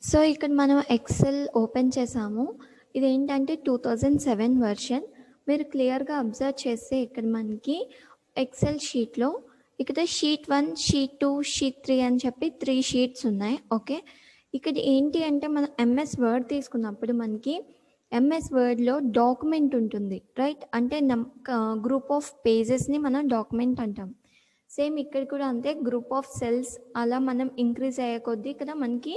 So, ఇక్కడ మనం XL open చేసాము. ఇదేంటంటే 2007 వెర్షన్. మీరు క్లియర్‌గా అబ్జర్వ్ చేస్తే ఇక్కడ మనకి ఎక్సెల్ షీట్‌లో ఇక్కడ షీట్ 1, షీట్ 2, షీట్ 3 అని చెప్పి 3 షీట్స్ ఉన్నాయి. ఓకే. ఇక్కడ ఏంటి అంటే మనం ఎంఎస్ వర్డ్ తీసుకున్నప్పుడు మనకి ఎంఎస్ వర్డ్‌లో డాక్యుమెంట్ ఉంటుంది. రైట్? అంటే గ్రూప్ ఆఫ్ పేజెస్‌ని మనం డాక్యుమెంట్ అంటాం. సేమ్ ఇక్కడ కూడా అంతే గ్రూప్ ఆఫ్ సెల్స్ అలా మనం ఇంక్రీజ్ అయ్యే కొద్దీ ఇక్కడ మనకి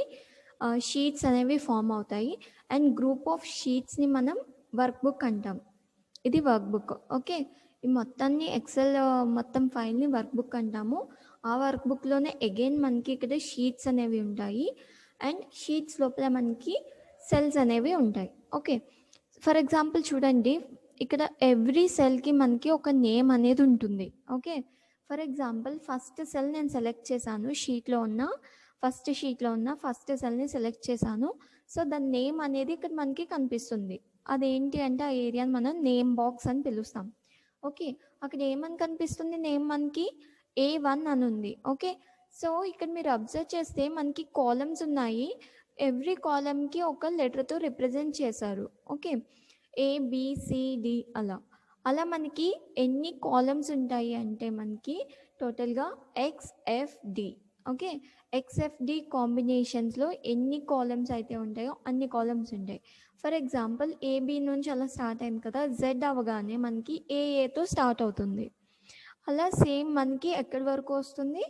షీట్స్ అనేవి ఫామ్ అవుతాయి. అండ్ గ్రూప్ ఆఫ్ షీట్స్‌ని మనం వర్క్ బుక్ అంటాం. ఇది వర్క్ బుక్. ఓకే. ఈ మొత్తాన్ని ఎక్సెల్ మొత్తం ఫైల్‌ని వర్క్ బుక్ అంటాము. ఆ వర్క్ బుక్‌లోనే అగైన్ మనకి ఇక్కడ షీట్స్ అనేవి ఉంటాయి. అండ్ షీట్స్ లోపల మనకి సెల్స్ అనేవి ఉంటాయి. ఓకే. ఫర్ ఎగ్జాంపుల్ చూడండి, ఇక్కడ ఎవ్రీ సెల్‌కి మనకి ఒక నేమ్ అనేది ఉంటుంది. Okay. For example first cell నేను సెలెక్ట్ చేశాను. షీట్‌లో ఉన్న ఫస్ట్ సెల్‌ని సెలెక్ట్ చేశాను. సో, దాని నేమ్ అనేది ఇక్కడ మనకి కనిపిస్తుంది. అదేంటి అంటే ఆ ఏరియాని మనం నేమ్ బాక్స్ అని పిలుస్తాం. ఓకే. అక్కడ ఏమని కనిపిస్తుంది నేమ్ మనకి A1 అని ఉంది. ఓకే. సో, ఇక్కడ మీరు అబ్జర్వ్ చేస్తే మనకి కాలమ్స్ ఉన్నాయి. ఎవ్రీ కాలమ్‌కి ఒక లెటర్‌తో రిప్రజెంట్ చేశారు. ఓకే. ఏ, బి, సి, డి అలా. అలా మనకి ఎన్ని కాలమ్స్ ఉంటాయి అంటే మనకి టోటల్‌గా ఎక్స్ఎఫ్‌డి. ఓకే. ఎక్స్ఎఫ్‌డి కాంబినేషన్స్‌లో ఎన్ని కాలమ్స్ అయితే ఉంటాయో అన్ని కాలమ్స్ ఉంటాయి. ఫర్ ఎగ్జాంపుల్ ఏబీ నుంచి అలా స్టార్ట్ అయింది కదా! జెడ్ అవ్వగానే మనకి ఏఏతో స్టార్ట్ అవుతుంది. అలా సేమ్ మనకి ఎక్కడి వరకు వస్తుంది?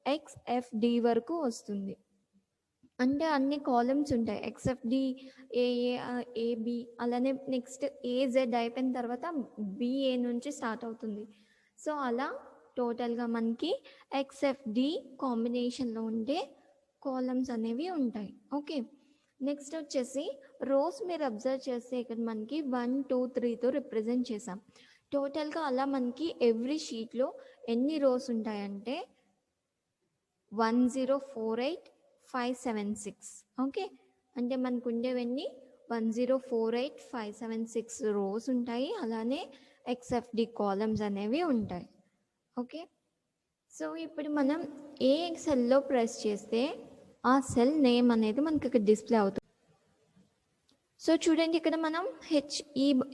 ఎక్స్ఎఫ్‌డి వరకు వస్తుంది. అంటే అన్ని కాలమ్స్ ఉంటాయి. ఎక్స్ఎఫ్‌డి, ఏబీ అలానే నెక్స్ట్ ఏజెడ్ అయిపోయిన తర్వాత బీఏ నుంచి స్టార్ట్ అవుతుంది. సో, అలా టోటల్‌గా మనకి ఎక్స్ఎఫ్‌డి కాంబినేషన్‌లో ఉండే కాలమ్స్ అనేవి ఉంటాయి. ఓకే. నెక్స్ట్ వచ్చేసి రోస్ మీరు అబ్జర్వ్ చేస్తే ఇక్కడ మనకి 1, 2, 3తో రిప్రజెంట్ చేసాం. టోటల్‌గా అలా మనకి ఎవ్రీ షీట్‌లో ఎన్ని రోస్ ఉంటాయంటే 1048576. ఓకే. అంటే మనకు ఉండేవన్నీ 1048576 రోస్ ఉంటాయి. అలానే ఎక్స్ఎఫ్‌డి కాలమ్స్ అనేవి ఉంటాయి. ఓకే. సో, ఇప్పుడు మనం ఏ సెల్‌లో ప్రెస్ చేస్తే ఆ సెల్ నేమ్ అనేది మనకి ఇక్కడ డిస్‌ప్లే అవుతుంది. సో, చూడండి ఇక్కడ మనం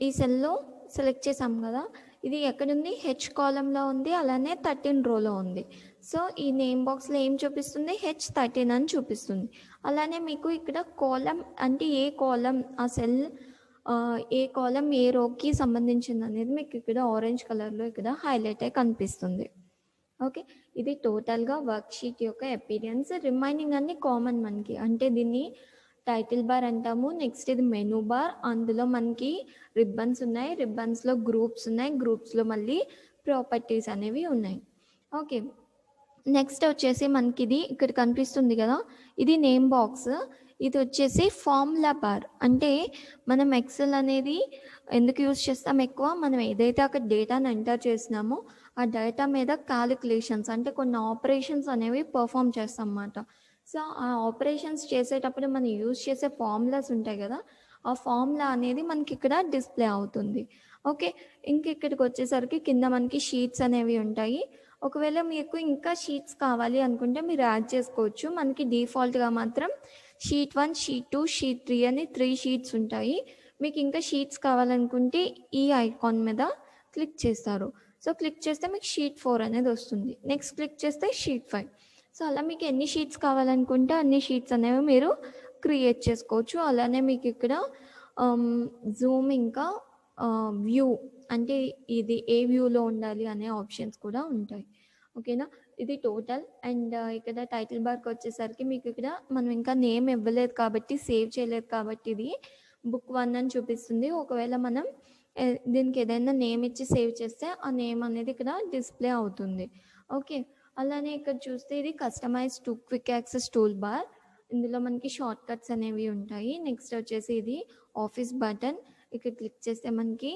ఈ సెల్‌లో సెలెక్ట్ చేసాం కదా! ఇది ఎక్కడుంది? హెచ్ కాలమ్‌లో ఉంది. అలానే 13 రోలో ఉంది. సో, ఈ నేమ్ బాక్స్‌లో ఏం చూపిస్తుంది? H13 అని చూపిస్తుంది. అలానే మీకు ఇక్కడ కాలమ్ అంటే ఏ కాలమ్ ఆ సెల్ ఏ కాలమ్ ఏ రోకి సంబంధించిందనేది మీకు ఇక్కడ ఆరెంజ్ కలర్‌లో ఇక్కడ హైలైట్ అయ్యి కనిపిస్తుంది. ఓకే. ఇది టోటల్‌గా వర్క్‌షీట్ యొక్క అపియరెన్స్. రిమైనింగ్ అన్నీ కామన్ మనకి. అంటే దీన్ని టైటిల్ బార్ అంటాము. నెక్స్ట్ ఇది మెనూ బార్. అందులో మనకి రిబ్బన్స్ ఉన్నాయి. రిబ్బన్స్‌లో గ్రూప్స్ ఉన్నాయి. గ్రూప్స్‌లో మళ్ళీ ప్రాపర్టీస్ అనేవి ఉన్నాయి. ఓకే. నెక్స్ట్ వచ్చేసి మనకిది ఇక్కడ కనిపిస్తుంది కదా! ఇది నేమ్ బాక్స్. ఇది వచ్చేసి ఫార్ములా బార్. అంటే మనం ఎక్సెల్ అనేది ఎందుకు యూజ్ చేస్తాం ఎక్కువ? మనం ఏదైతే అక్కడ డేటాను ఎంటర్ చేసినామో ఆ డేటా మీద కాలిక్యులేషన్స్ అంటే కొన్ని ఆపరేషన్స్ అనేవి పెర్ఫార్మ్ చేస్తామన్నమాట. సో, ఆ ఆపరేషన్స్ చేసేటప్పుడు మనం యూజ్ చేసే ఫార్ములాస్ ఉంటాయి కదా! ఆ ఫార్ములా అనేది మనకి ఇక్కడ డిస్‌ప్లే అవుతుంది. ఓకే. ఇంక ఇక్కడికి వచ్చేసరికి కింద మనకి షీట్స్ అనేవి ఉంటాయి. ఒకవేళ మీకు ఇంకా షీట్స్ కావాలి అనుకుంటే మీరు యాడ్ చేసుకోవచ్చు. మనకి డిఫాల్ట్‌గా మాత్రం షీట్ 1, షీట్ 2, షీట్ 3 అని 3 షీట్స్ ఉంటాయి. మీకు ఇంకా షీట్స్ కావాలనుకుంటే ఈ ఐకాన్ మీద క్లిక్ చేస్తారు. సో, క్లిక్ చేస్తే మీకు షీట్ 4 అనేది వస్తుంది. నెక్స్ట్ క్లిక్ చేస్తే షీట్ 5. సో, అలా మీకు ఎన్ని షీట్స్ కావాలనుకుంటే అన్ని షీట్స్ అనేవి మీరు క్రియేట్ చేసుకోవచ్చు. అలానే మీకు ఇక్కడ జూమ్ ఇంకా వ్యూ అంటే ఇది ఏ వ్యూలో ఉండాలి అనే ఆప్షన్స్ కూడా ఉంటాయి. ఓకేనా? ఇది టోటల్ అండ్ ఇక్కడ టైటిల్ బార్‌కి వచ్చేసరికి మీకు ఇక్కడ మనం ఇంకా నేమ్ ఇవ్వలేదు కాబట్టి, సేవ్ చేయలేదు కాబట్టి ఇది బుక్ 1 అని చూపిస్తుంది. ఒకవేళ మనం దీనికి ఏదైనా నేమ్ ఇచ్చి సేవ్ చేస్తే ఆ నేమ్ అనేది ఇక్కడ డిస్‌ప్లే అవుతుంది. ఓకే. అలానే ఇక్కడ చూస్తే ఇది customize to quick access tool bar. ఇందులో మనకి షార్ట్ కట్స్ అనేవి ఉంటాయి. నెక్స్ట్ వచ్చేసి ఇది ఆఫీస్ బటన్. ఇక్కడ క్లిక్ చేస్తే మనకి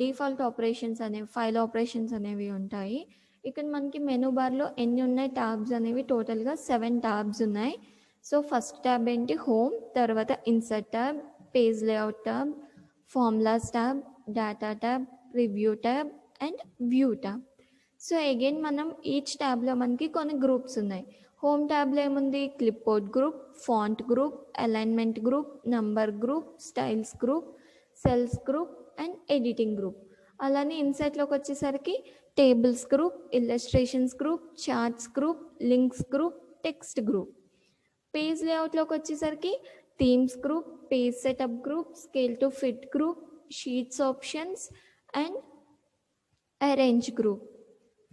డిఫాల్ట్ ఆపరేషన్స్ అనేవి ఫైల్ ఆపరేషన్స్ అనేవి ఉంటాయి. ఇక్కడ మనకి మెనూ బార్‌లో ఎన్ని ఉన్నాయి టాబ్స్ అనేవి టోటల్‌గా 7 టాబ్స్ ఉన్నాయి. సో, ఫస్ట్ టాబ్ ఏంటి హోమ్, తర్వాత insert tab, page layout tab, formulas tab, data tab, preview tab and view tab. So, again మనం ఈచ్ టాబ్‌లో మనకి కొన్ని గ్రూప్స్ ఉన్నాయి. హోమ్ ట్యాబ్లో ఏముంది? Clipboard group, font group, alignment group, number group, styles group, cells group and editing group. అలానే ఇన్సైట్లోకి వచ్చేసరికి tables group, illustrations group, charts group, links group, text group. Page లేఅవుట్లోకి వచ్చేసరికి themes group, page setup group, scale to fit group, sheets options and arrange group.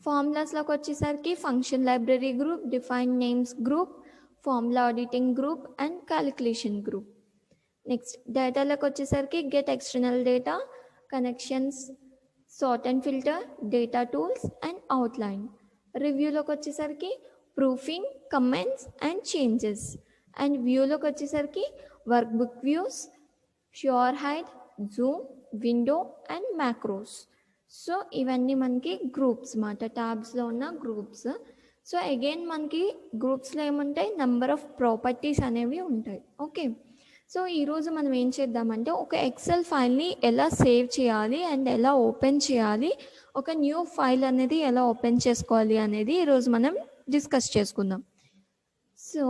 ఫార్ములాస్లోకి వచ్చేసరికి function library group, define names group, formula auditing group and calculation group. Next డేటాలోకి వచ్చేసరికి get external data, connections, sort and filter, data tools and outline. రివ్యూలోకి వచ్చేసరికి proofing, comments and changes. And వ్యూలోకి వచ్చేసరికి workbook views, show hide, zoom, window and macros. So ఇవన్నీ మనకి groups మాట, ట్యాబ్స్లో ఉన్న గ్రూప్స్. సో అగైన్ మనకి గ్రూప్స్లో ఏముంటాయి? నెంబర్ ఆఫ్ ప్రాపర్టీస్ అనేవి ఉంటాయి. ఓకే, సో ఈరోజు మనం ఏం చేద్దామంటే ఒక ఎక్సెల్ ఫైల్ని ఎలా సేవ్ చేయాలి అండ్ ఎలా ఓపెన్ చేయాలి, ఒక న్యూ ఫైల్ అనేది ఎలా ఓపెన్ చేసుకోవాలి అనేది ఈరోజు మనం డిస్కస్ చేసుకుందాం. సో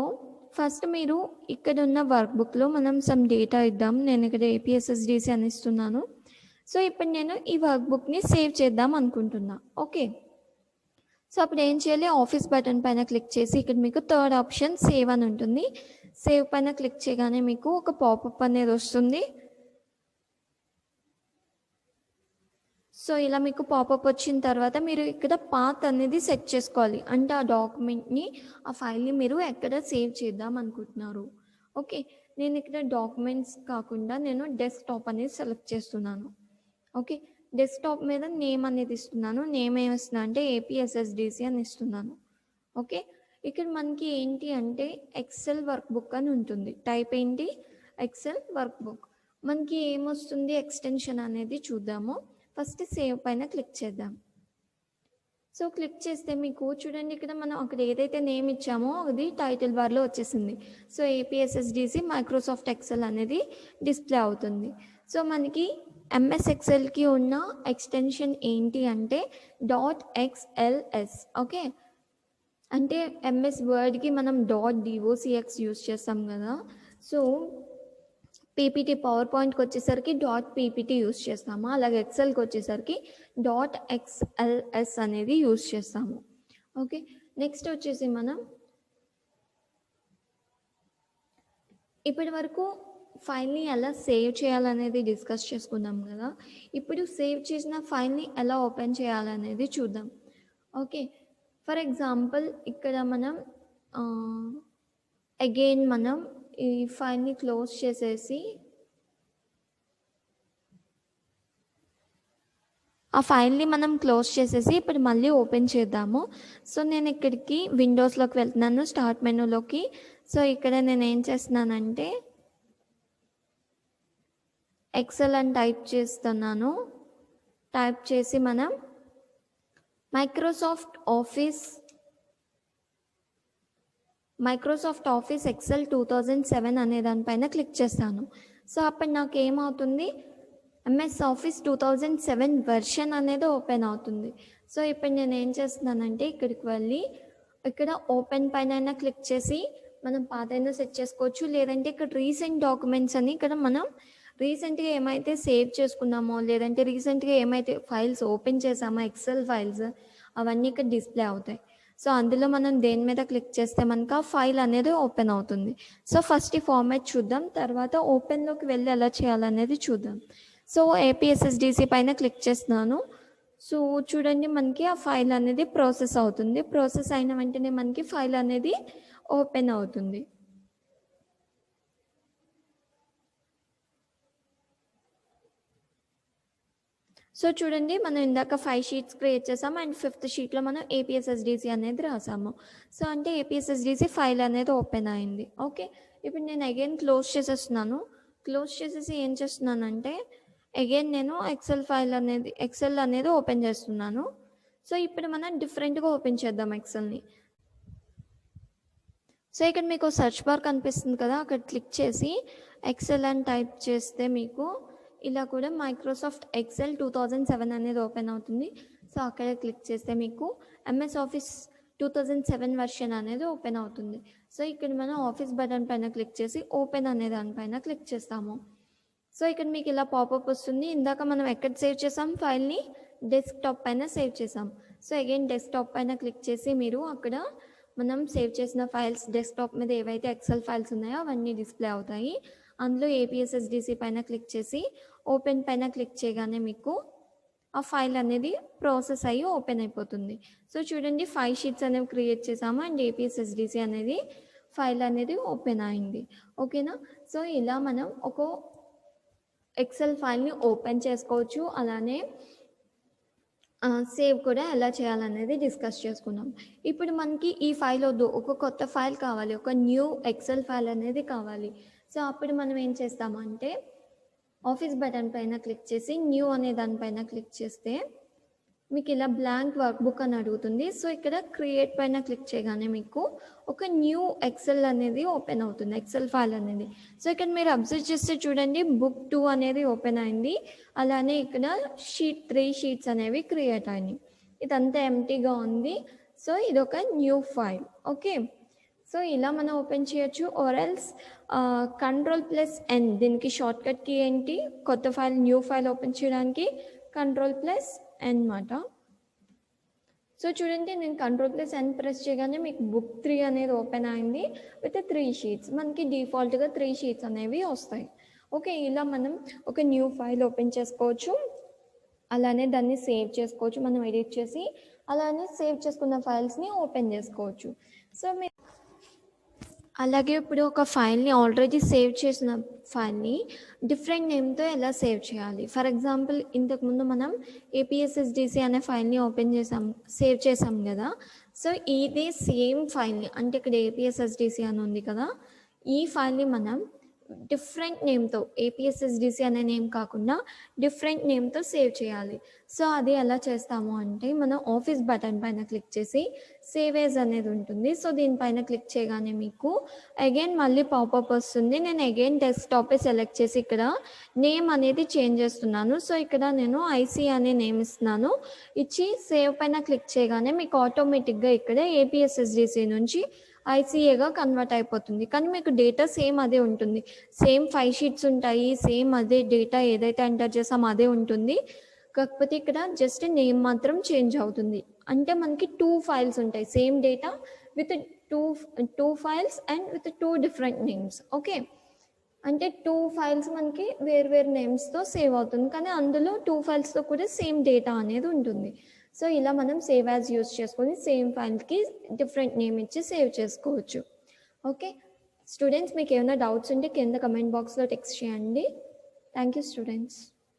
ఫస్ట్ మీరు ఇక్కడ ఉన్న వర్క్ బుక్లో మనం సమ్ డేటా ఇద్దాం. నేను ఇక్కడ ఏపీఎస్ఎస్డిసి అని ఇస్తున్నాను. సో ఇప్పుడు నేను ఈ వర్క్ బుక్ని సేవ్ చేద్దాం అనుకుంటున్నా. ఓకే, సో అప్పుడు ఏం చేయాలి? ఆఫీస్ బటన్ పైన క్లిక్ చేసి ఇక్కడ మీకు థర్డ్ ఆప్షన్ సేవ్ అని ఉంటుంది. సేవ్ పైన క్లిక్ చేయగానే మీకు ఒక పాపప్ అనేది వస్తుంది. సో ఇలా మీకు పాపప్ వచ్చిన తర్వాత మీరు ఇక్కడ పాత్ అనేది సెట్ చేసుకోవాలి. అంటే ఆ డాక్యుమెంట్ని, ఆ ఫైల్ని మీరు ఎక్కడ సేవ్ చేద్దాం అనుకుంటున్నారు. ఓకే, నేను ఇక్కడ డాక్యుమెంట్స్ కాకుండా నేను డెస్క్టాప్ అనేది సెలెక్ట్ చేస్తున్నాను. ఓకే, డెస్క్టాప్ మీద నేమ్ అనేది ఇస్తున్నాను. నేమ్ ఏమి ఇస్తున్నా అంటే ఏపీఎస్ఎస్డిసి అని ఇస్తున్నాను. ఓకే, ఇక్కడ మనకి ఏంటి అంటే ఎక్సెల్ వర్క్ బుక్ అని ఉంటుంది. టైప్ ఏంటి? Excel work book. మనకి ఏమొస్తుంది ఎక్స్టెన్షన్ అనేది చూద్దాము. ఫస్ట్ సేవ్ పైన క్లిక్ చేద్దాం. సో క్లిక్ చేస్తే మీకు చూడండి ఇక్కడ మనం అక్కడ ఏదైతే నేమ్ ఇచ్చామో అది టైటిల్ బార్లో వచ్చేసింది. సో ఏపీఎస్ఎస్డిసి మైక్రోసాఫ్ట్ ఎక్సెల్ అనేది డిస్ప్లే అవుతుంది. సో మనకి ఎంఎస్ ఎక్సెల్కి ఉన్న ఎక్స్టెన్షన్ ఏంటి అంటే .xls. ఓకే, అంటే ఎంఎస్ వర్డ్కి మనం .docx యూజ్ చేస్తాం కదా. సో పీపీటీ పవర్ పాయింట్కి వచ్చేసరికి .ppt యూజ్ చేస్తాము. అలాగే ఎక్సెల్కి వచ్చేసరికి .xls అనేది యూజ్ చేస్తాము. ఓకే, నెక్స్ట్ వచ్చేసి మనం ఇప్పటి వరకు ఫైల్ని ఎలా సేవ్ చేయాలనేది డిస్కస్ చేసుకున్నాం కదా. ఇప్పుడు సేవ్ చేసిన ఫైల్ని ఎలా ఓపెన్ చేయాలనేది చూద్దాం. ఓకే, ఫర్ ఎగ్జాంపుల్ ఇక్కడ మనం అగైన్ మనం ఈ ఫైల్ని క్లోజ్ చేసేసి ఆ ఫైల్ని మనం క్లోజ్ చేసేసి ఇప్పుడు మళ్ళీ ఓపెన్ చేద్దాము. సో నేను ఇక్కడికి విండోస్లోకి వెళ్తున్నాను, స్టార్ట్ మెనూలోకి. సో ఇక్కడ నేను ఏం చేస్తున్నానంటే ఎక్సెల్ అని టైప్ చేస్తున్నాను. టైప్ చేసి మనం మైక్రోసాఫ్ట్ ఆఫీస్ ఎక్సెల్ 2007 అనే దానిపైన క్లిక్ చేస్తాను. సో అప్పుడు నాకు ఏమవుతుంది? ఎంఎస్ ఆఫీస్ 2007 వెర్షన్ అనేది ఓపెన్ అవుతుంది. సో ఇప్పుడు నేను ఏం చేస్తున్నానంటే ఇక్కడికి వెళ్ళి ఇక్కడ ఓపెన్ పైన క్లిక్ చేసి మనం పాతైనా సెట్ చేసుకోవచ్చు. లేదంటే ఇక్కడ రీసెంట్ డాక్యుమెంట్స్ అని ఇక్కడ మనం రీసెంట్గా ఏమైతే సేవ్ చేసుకున్నామో లేదంటే రీసెంట్గా ఏమైతే ఫైల్స్ ఓపెన్ చేసామో ఎక్సెల్ ఫైల్స్ అవన్నీ ఇక్కడ డిస్ప్లే అవుతాయి. సో అందులో మనం దేని మీద క్లిక్ చేస్తే మనకు ఆ ఫైల్ అనేది ఓపెన్ అవుతుంది. సో ఫస్ట్ ఈ ఫార్మాట్ చూద్దాం, తర్వాత ఓపెన్లోకి వెళ్ళి ఎలా చేయాలనేది చూద్దాం. సో ఏపీఎస్ఎస్డిసి పైన క్లిక్ చేస్తున్నాను. సో చూడండి మనకి ఆ ఫైల్ అనేది ప్రాసెస్ అవుతుంది. ప్రాసెస్ అయిన వెంటనే మనకి ఫైల్ అనేది ఓపెన్ అవుతుంది. సో చూడండి మనం ఇందాక 5 షీట్స్ క్రియేట్ చేసాము అండ్ 5th షీట్లో మనం ఏపీఎస్ఎస్డిసి అనేది రాసాము. సో అంటే ఏపీఎస్ఎస్డిసి ఫైల్ అనేది ఓపెన్ అయింది. ఓకే, ఇప్పుడు నేను అగైన్ క్లోజ్ చేసేస్తున్నాను. క్లోజ్ చేసేసి ఏం చేస్తున్నానంటే అగైన్ నేను ఎక్సెల్ అనేది ఓపెన్ చేస్తున్నాను. సో ఇప్పుడు మనం డిఫరెంట్గా ఓపెన్ చేద్దాం ఎక్సెల్ని. సో ఇక్కడ మీకు సెర్చ్ బార్ కనిపిస్తుంది కదా, అక్కడ క్లిక్ చేసి ఎక్సెల్ అని టైప్ చేస్తే మీకు ఇలా కూడా మైక్రోసాఫ్ట్ ఎక్సెల్ 2007 అనేది ఓపెన్ అవుతుంది. సో అక్కడ క్లిక్ చేస్తే మీకు ఎంఎస్ ఆఫీస్ 2007 వెర్షన్ అనేది ఓపెన్ అవుతుంది. సో ఇక్కడ మనం ఆఫీస్ బటన్ పైన క్లిక్ చేసి ఓపెన్ అనే దానిపైన క్లిక్ చేస్తాము. సో ఇక్కడ మీకు ఇలా పాపప్ వస్తుంది. ఇందాక మనం ఎక్కడ సేవ్ చేసాం ఫైల్ని, డెస్క్టాప్ పైన సేవ్ చేసాం. సో అగైన్ డెస్క్టాప్ పైన క్లిక్ చేసి మీరు అక్కడ మనం సేవ్ చేసిన ఫైల్స్ డెస్క్టాప్ మీద ఏవైతే ఎక్సెల్ ఫైల్స్ ఉన్నాయో అవన్నీ డిస్ప్లే అవుతాయి. అందులో ఏపీఎస్ఎస్డిసి పైన క్లిక్ చేసి ఓపెన్ పైన క్లిక్ చేయగానే మీకు ఆ ఫైల్ అనేది ప్రాసెస్ అయ్యి ఓపెన్ అయిపోతుంది. సో చూడండి 5 షీట్స్ అనేవి క్రియేట్ చేసాము అండ్ ఏపీఎస్ఎస్డిసి అనేది ఫైల్ అనేది ఓపెన్ అయింది. ఓకేనా? సో ఇలా మనం ఒక ఎక్సెల్ ఫైల్ని ఓపెన్ చేసుకోవచ్చు. అలానే సేవ్ కూడా ఎలా చేయాలనేది డిస్కస్ చేసుకున్నాం. ఇప్పుడు మనకి ఈ ఫైల్ వద్దు, ఒక కొత్త ఫైల్ కావాలి, ఒక న్యూ ఎక్సెల్ ఫైల్ అనేది కావాలి. సో అప్పుడు మనం ఏం చేస్తామంటే ఆఫీస్ బటన్ పైన క్లిక్ చేసి న్యూ అనే దానిపైన క్లిక్ చేస్తే మీకు ఇలా బ్లాంక్ వర్క్ బుక్ అని అడుగుతుంది. సో ఇక్కడ క్రియేట్ పైన క్లిక్ చేయగానే మీకు ఒక న్యూ ఎక్సెల్ అనేది ఓపెన్ అవుతుంది, ఎక్సెల్ ఫైల్ అనేది. సో ఇక్కడ మీరు అబ్జర్వ్ చేస్తే చూడండి బుక్ 2 అనేది ఓపెన్ అయింది. అలానే ఇక్కడ షీట్ 3 షీట్స్ అనేవి క్రియేట్ అయినాయి. ఇదంతా ఎంటీగా ఉంది. సో ఇది ఒక న్యూ ఫైల్. ఓకే, సో ఇలా మనం ఓపెన్ చేయొచ్చు. ఆర్ ఎల్స్ Ctrl+N, దీనికి షార్ట్ కట్ కీ ఏంటి, కొత్త ఫైల్ న్యూ ఫైల్ ఓపెన్ చేయడానికి Ctrl+N అన్నమాట. సో చూడండి నేను Ctrl+N ప్రెస్ చేయగానే మీకు బుక్ 3 అనేది ఓపెన్ అయింది విత్ 3 షీట్స్. మనకి డిఫాల్ట్గా 3 షీట్స్ అనేవి వస్తాయి. ఓకే, ఇలా మనం ఒక న్యూ ఫైల్ ఓపెన్ చేసుకోవచ్చు. అలానే దాన్ని సేవ్ చేసుకోవచ్చు మనం ఎడిట్ చేసి. అలానే సేవ్ చేసుకున్న ఫైల్స్ని ఓపెన్ చేసుకోవచ్చు. సో మీరు అలాగే ఇప్పుడు ఒక ఫైల్ని ఆల్రెడీ సేవ్ చేసిన ఫైల్ని డిఫరెంట్ నేమ్తో ఎలా సేవ్ చేయాలి. ఫర్ ఎగ్జాంపుల్ ఇంతకుముందు మనం ఏపీఎస్ఎస్డిసి అనే ఫైల్ని ఓపెన్ చేసాం, సేవ్ చేసాం కదా. సో ఇదే సేమ్ ఫైల్ని, అంటే ఇక్కడ ఏపీఎస్ఎస్డిసి అని ఉంది కదా, ఈ ఫైల్ని మనం డిఫరెంట్ నేమ్తో, ఏపీఎస్ఎస్డిసి అనే నేమ్ కాకుండా డిఫరెంట్ నేమ్తో సేవ్ చేయాలి. సో అది ఎలా చేస్తాము అంటే మనం ఆఫీస్ బటన్ పైన క్లిక్ చేసి సేవ్ యాజ్ అనేది ఉంటుంది. సో దీనిపైన క్లిక్ చేయగానే మీకు అగైన్ మళ్ళీ పాపప్ వస్తుంది. నేను అగైన్ డెస్క్టాపే సెలెక్ట్ చేసి ఇక్కడ నేమ్ అనేది చేంజ్ చేస్తున్నాను. సో ఇక్కడ నేను ఐసీ అనే నేమ్ ఇస్తున్నాను. ఇచ్చి సేవ్ పైన క్లిక్ చేయగానే మీకు ఆటోమేటిక్గా ఇక్కడ ఏపీఎస్ఎస్డిసి నుంచి ఐసీఏగా కన్వర్ట్ అయిపోతుంది. కానీ మీకు డేటా సేమ్ అదే ఉంటుంది. సేమ్ 5 షీట్స్ ఉంటాయి, సేమ్ అదే డేటా ఏదైతే ఎంటర్ చేసామో అదే ఉంటుంది. కాకపోతే ఇక్కడ జస్ట్ నేమ్ మాత్రం చేంజ్ అవుతుంది. అంటే మనకి 2 ఫైల్స్ ఉంటాయి, same data with two files and with 2 different names. Okay, అంటే 2 ఫైల్స్ మనకి వేరు నేమ్స్తో సేవ్ అవుతుంది, కానీ అందులో 2 ఫైల్స్తో కూడా సేమ్ డేటా అనేది ఉంటుంది. సో ఇలా మనం సేవ్ యాజ్ యూస్ చేసుకొని సేమ్ ఫైల్కి డిఫరెంట్ నేమ్ ఇచ్చి సేవ్ చేసుకోవచ్చు. ఓకే స్టూడెంట్స్, మీకు ఏమైనా డౌట్స్ ఉంటే కింద కమెంట్ బాక్స్లో టెక్స్ట్ చేయండి. Thank you students.